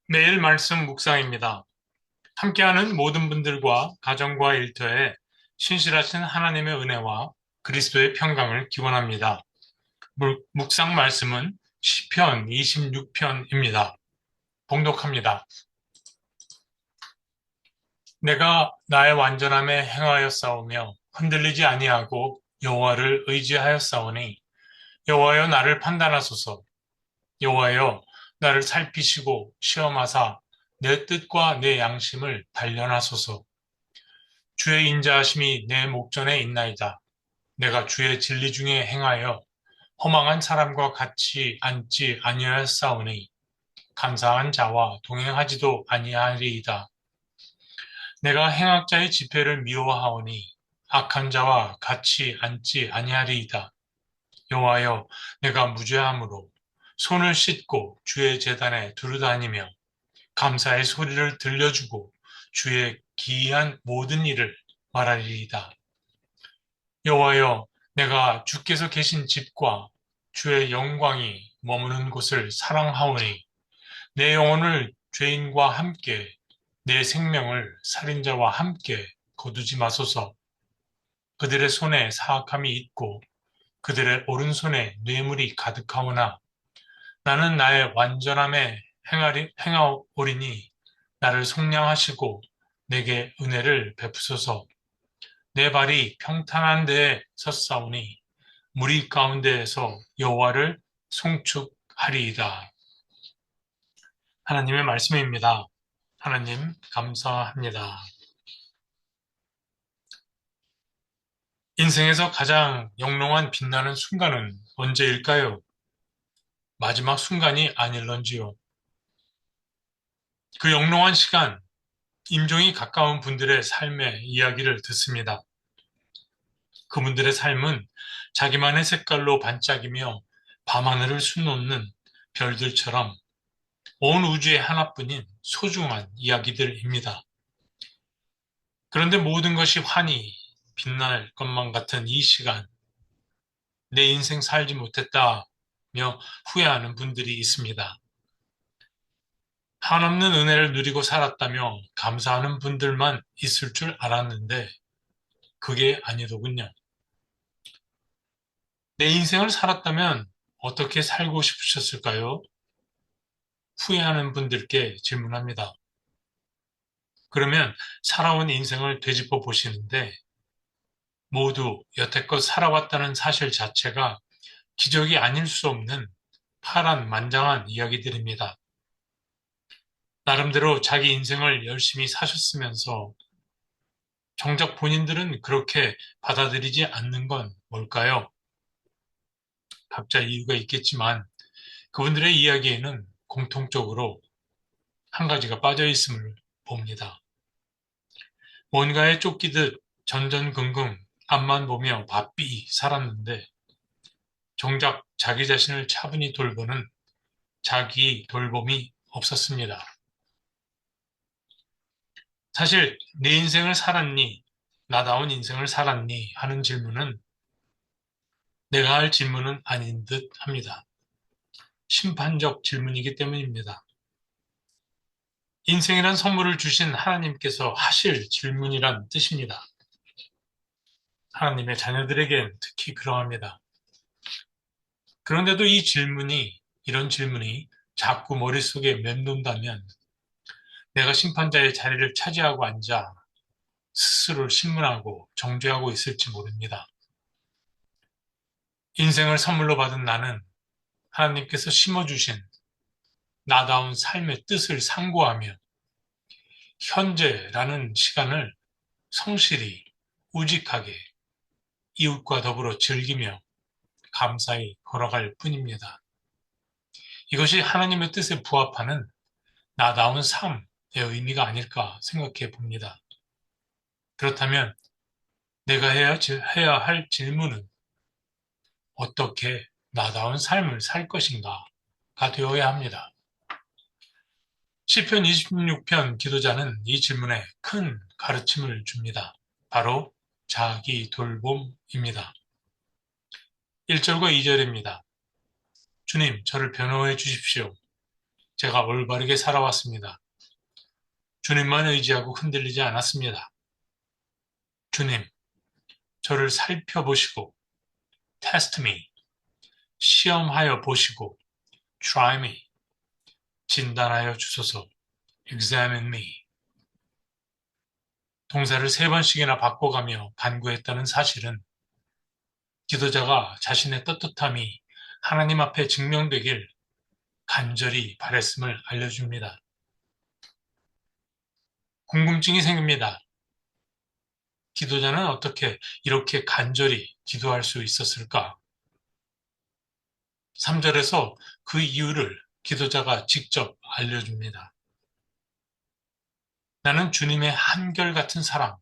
매일 말씀 묵상입니다. 함께하는 모든 분들과 가정과 일터에 신실하신 하나님의 은혜와 그리스도의 평강을 기원합니다. 묵상 말씀은 시편 26편입니다. 봉독합니다. 내가 나의 완전함에 행하여 싸우며 흔들리지 아니하고 여호와를 의지하여 싸우니 여호와여 나를 판단하소서. 여호와여 나를 살피시고 시험하사 내 뜻과 내 양심을 단련하소서. 주의 인자하심이 내 목전에 있나이다. 내가 주의 진리 중에 행하여 허망한 사람과 같이 앉지 아니하였사오니 감사한 자와 동행하지도 아니하리이다. 내가 행악자의 집회를 미워하오니 악한 자와 같이 앉지 아니하리이다. 여호와여, 내가 무죄함으로 손을 씻고 주의 제단에 두루다니며 감사의 소리를 들려주고 주의 기이한 모든 일을 말하리이다. 여호와여, 내가 주께서 계신 집과 주의 영광이 머무는 곳을 사랑하오니 내 영혼을 죄인과 함께 내 생명을 살인자와 함께 거두지 마소서. 그들의 손에 사악함이 있고 그들의 오른손에 뇌물이 가득하오나 나는 나의 완전함에 행하오리니 나를 속량하시고 내게 은혜를 베푸소서. 내 발이 평탄한 데에 섰사오니 무리 가운데에서 여호와를 송축하리이다. 하나님의 말씀입니다. 하나님 감사합니다. 인생에서 가장 영롱한 빛나는 순간은 언제일까요? 마지막 순간이 아닐런지요. 그 영롱한 시간, 임종이 가까운 분들의 삶의 이야기를 듣습니다. 그분들의 삶은 자기만의 색깔로 반짝이며 밤하늘을 수놓는 별들처럼 온 우주의 하나뿐인 소중한 이야기들입니다. 그런데 모든 것이 환히 빛날 것만 같은 이 시간, 내 인생 살지 못했다며 후회하는 분들이 있습니다. 한없는 은혜를 누리고 살았다며 감사하는 분들만 있을 줄 알았는데 그게 아니더군요. 내 인생을 살았다면 어떻게 살고 싶으셨을까요? 후회하는 분들께 질문합니다. 그러면 살아온 인생을 되짚어 보시는데 모두 여태껏 살아왔다는 사실 자체가 기적이 아닐 수 없는 파란만장한 이야기들입니다. 나름대로 자기 인생을 열심히 사셨으면서 정작 본인들은 그렇게 받아들이지 않는 건 뭘까요? 각자 이유가 있겠지만 그분들의 이야기에는 공통적으로 한 가지가 빠져 있음을 봅니다. 뭔가에 쫓기듯 전전긍긍 앞만 보며 바삐 살았는데 정작 자기 자신을 차분히 돌보는 자기 돌봄이 없었습니다. 사실 내 인생을 살았니? 나다운 인생을 살았니? 하는 질문은 내가 할 질문은 아닌 듯 합니다. 심판적 질문이기 때문입니다. 인생이란 선물을 주신 하나님께서 하실 질문이란 뜻입니다. 하나님의 자녀들에겐 특히 그러합니다. 그런데도 이런 질문이 자꾸 머릿속에 맴돈다면 내가 심판자의 자리를 차지하고 앉아 스스로를 신문하고 정죄하고 있을지 모릅니다. 인생을 선물로 받은 나는 하나님께서 심어주신 나다운 삶의 뜻을 상고하며 현재라는 시간을 성실히 우직하게 이웃과 더불어 즐기며 감사히 걸어갈 뿐입니다. 이것이 하나님의 뜻에 부합하는 나다운 삶의 의미가 아닐까 생각해 봅니다. 그렇다면 내가 해야 할 질문은 어떻게 나다운 삶을 살 것인가가 되어야 합니다. 시편 26편 기도자는 이 질문에 큰 가르침을 줍니다. 바로 자기 돌봄입니다. 1절과 2절입니다. 주님, 저를 변호해 주십시오. 제가 올바르게 살아왔습니다. 주님만 의지하고 흔들리지 않았습니다. 주님, 저를 살펴보시고 test me, 시험하여 보시고 try me, 진단하여 주소서 examine me. 동사를 3번씩이나 바꿔가며 간구했다는 사실은 기도자가 자신의 떳떳함이 하나님 앞에 증명되길 간절히 바랬음을 알려줍니다. 궁금증이 생깁니다. 기도자는 어떻게 이렇게 간절히 기도할 수 있었을까? 3절에서 그 이유를 기도자가 직접 알려줍니다. 나는 주님의 한결같은 사랑,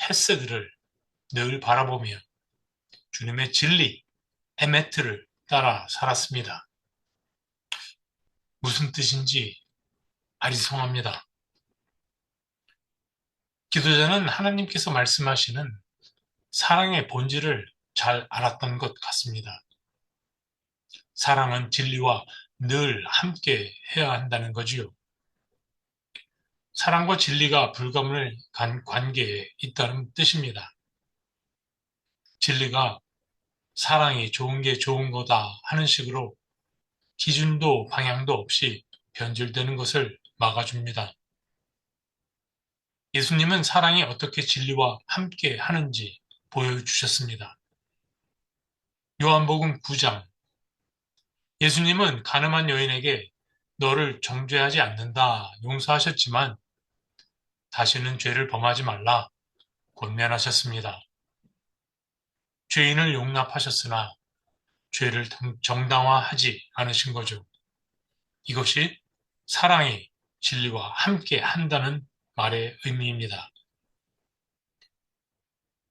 헤세드를 늘 바라보며 주님의 진리, 에메트를 따라 살았습니다. 무슨 뜻인지 아리송합니다. 기도자는 하나님께서 말씀하시는 사랑의 본질을 잘 알았던 것 같습니다. 사랑은 진리와 늘 함께 해야 한다는 거지요. 사랑과 진리가 불가분을 간 관계에 있다는 뜻입니다. 진리가 사랑이 좋은 게 좋은 거다 하는 식으로 기준도 방향도 없이 변질되는 것을 막아줍니다. 예수님은 사랑이 어떻게 진리와 함께 하는지 보여주셨습니다. 요한복음 9장. 예수님은 가늠한 여인에게 너를 정죄하지 않는다 용서하셨지만 다시는 죄를 범하지 말라 권면하셨습니다. 죄인을 용납하셨으나 죄를 정당화하지 않으신 거죠. 이것이 사랑이 진리와 함께 한다는 말의 의미입니다.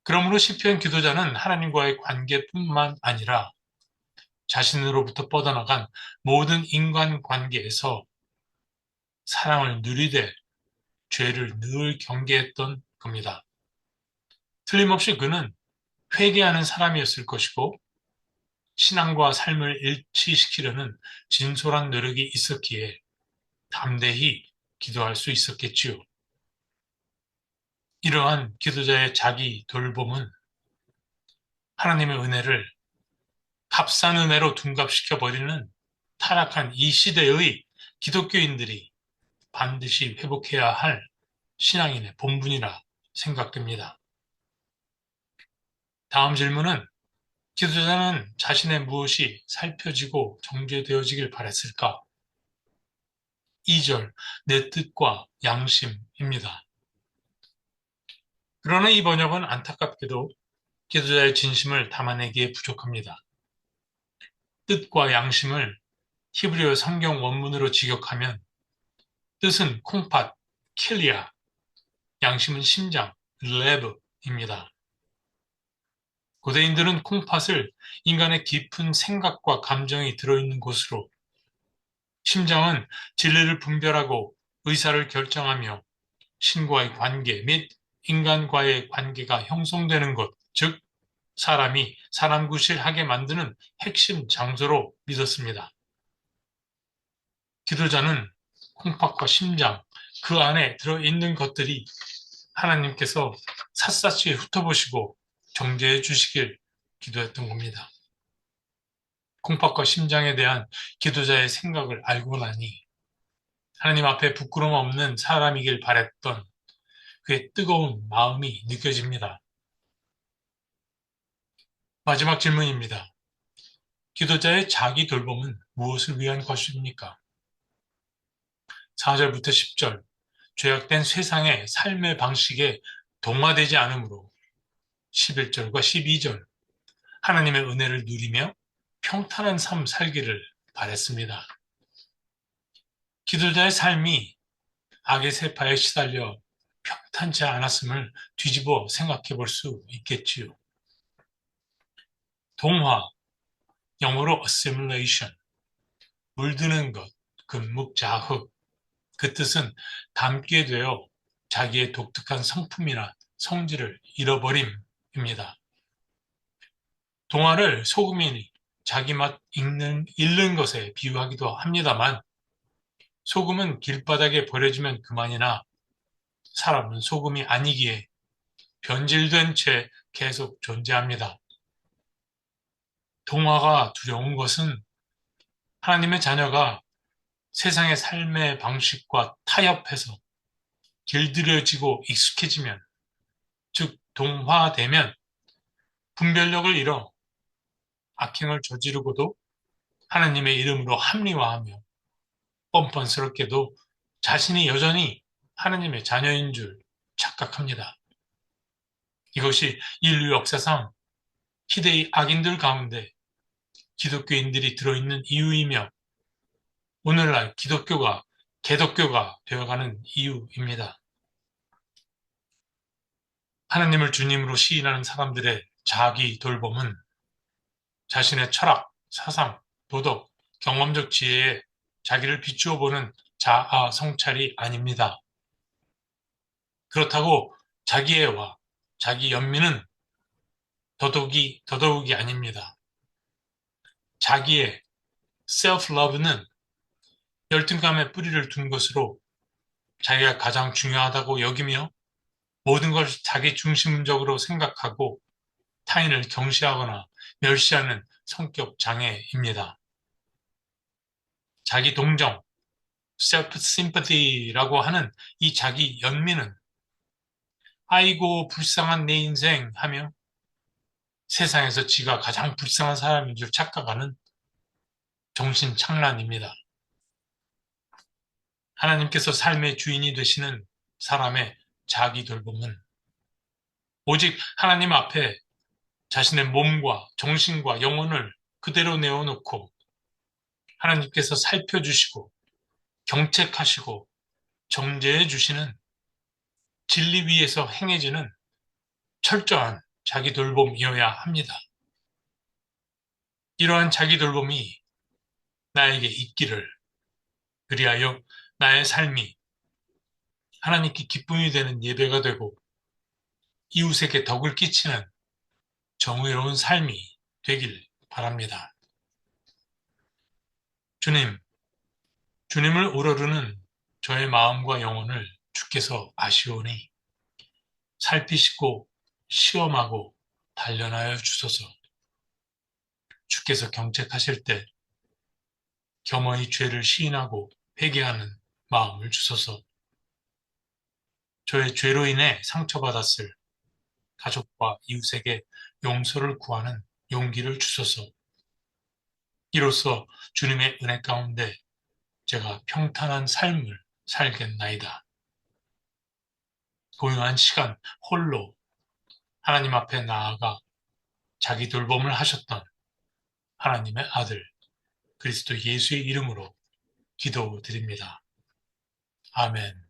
그러므로 시편 기도자는 하나님과의 관계뿐만 아니라 자신으로부터 뻗어나간 모든 인간관계에서 사랑을 누리되 죄를 늘 경계했던 겁니다. 틀림없이 그는 회개하는 사람이었을 것이고 신앙과 삶을 일치시키려는 진솔한 노력이 있었기에 담대히 기도할 수 있었겠지요. 이러한 기도자의 자기 돌봄은 하나님의 은혜를 값싼 은혜로 둔갑시켜버리는 타락한 이 시대의 기독교인들이 반드시 회복해야 할 신앙인의 본분이라 생각됩니다. 다음 질문은 기도자는 자신의 무엇이 살펴지고 정죄되어지길 바랬을까? 2절, 내 뜻과 양심입니다. 그러나 이 번역은 안타깝게도 기도자의 진심을 담아내기에 부족합니다. 뜻과 양심을 히브리어 성경 원문으로 직역하면 뜻은 콩팥, 킬리아, 양심은 심장, 레브입니다. 고대인들은 콩팥을 인간의 깊은 생각과 감정이 들어있는 곳으로, 심장은 진리를 분별하고 의사를 결정하며 신과의 관계 및 인간과의 관계가 형성되는 것, 즉 사람이 사람구실하게 만드는 핵심 장소로 믿었습니다. 기도자는 콩팥과 심장, 그 안에 들어있는 것들이 하나님께서 샅샅이 훑어보시고 정죄해 주시길 기도했던 겁니다. 콩팥과 심장에 대한 기도자의 생각을 알고 나니 하나님 앞에 부끄러움 없는 사람이길 바랬던 그의 뜨거운 마음이 느껴집니다. 마지막 질문입니다. 기도자의 자기 돌봄은 무엇을 위한 것입니까? 4절부터 10절, 죄악된 세상의 삶의 방식에 동화되지 않으므로 11절과 12절, 하나님의 은혜를 누리며 평탄한 삶 살기를 바랬습니다. 기도자의 삶이 악의 세파에 시달려 평탄치 않았음을 뒤집어 생각해 볼 수 있겠지요. 동화, 영어로 assimilation, 물드는 것, 금묵자흑, 그 뜻은 닮게 되어 자기의 독특한 성품이나 성질을 잃어버림입니다. 동화를 소금이 자기 맛 잃는 것에 비유하기도 합니다만 소금은 길바닥에 버려지면 그만이나 사람은 소금이 아니기에 변질된 채 계속 존재합니다. 동화가 두려운 것은 하나님의 자녀가 세상의 삶의 방식과 타협해서 길들여지고 익숙해지면, 즉 동화되면 분별력을 잃어 악행을 저지르고도 하나님의 이름으로 합리화하며 뻔뻔스럽게도 자신이 여전히 하나님의 자녀인 줄 착각합니다. 이것이 인류 역사상 희대의 악인들 가운데 기독교인들이 들어있는 이유이며 오늘날 기독교가 개독교가 되어가는 이유입니다. 하나님을 주님으로 시인하는 사람들의 자기 돌봄은 자신의 철학, 사상, 도덕, 경험적 지혜에 자기를 비추어 보는 자아 성찰이 아닙니다. 그렇다고 자기애와 자기 연민은 더더욱이 아닙니다. 자기의 self-love는 열등감에 뿌리를 둔 것으로 자기가 가장 중요하다고 여기며 모든 걸 자기 중심적으로 생각하고 타인을 경시하거나 멸시하는 성격 장애입니다. 자기 동정, self-sympathy라고 하는 이 자기 연민은 아이고 불쌍한 내 인생 하며 세상에서 지가 가장 불쌍한 사람인 줄 착각하는 정신착란입니다. 하나님께서 삶의 주인이 되시는 사람의 자기 돌봄은 오직 하나님 앞에 자신의 몸과 정신과 영혼을 그대로 내어놓고 하나님께서 살펴주시고 경책하시고 정죄해 주시는 진리 위에서 행해지는 철저한 자기 돌봄이어야 합니다. 이러한 자기 돌봄이 나에게 있기를, 그리하여 나의 삶이 하나님께 기쁨이 되는 예배가 되고 이웃에게 덕을 끼치는 정의로운 삶이 되길 바랍니다. 주님을 우러르는 저의 마음과 영혼을 주께서 아시오니 살피시고 시험하고 단련하여 주소서. 주께서 경책하실 때 겸허히 죄를 시인하고 회개하는 마음을 주소서. 저의 죄로 인해 상처받았을 가족과 이웃에게 용서를 구하는 용기를 주소서. 이로써 주님의 은혜 가운데 제가 평탄한 삶을 살겠나이다. 고요한 시간 홀로 하나님 앞에 나아가 자기 돌봄을 하셨던 하나님의 아들 그리스도 예수의 이름으로 기도드립니다. 아멘.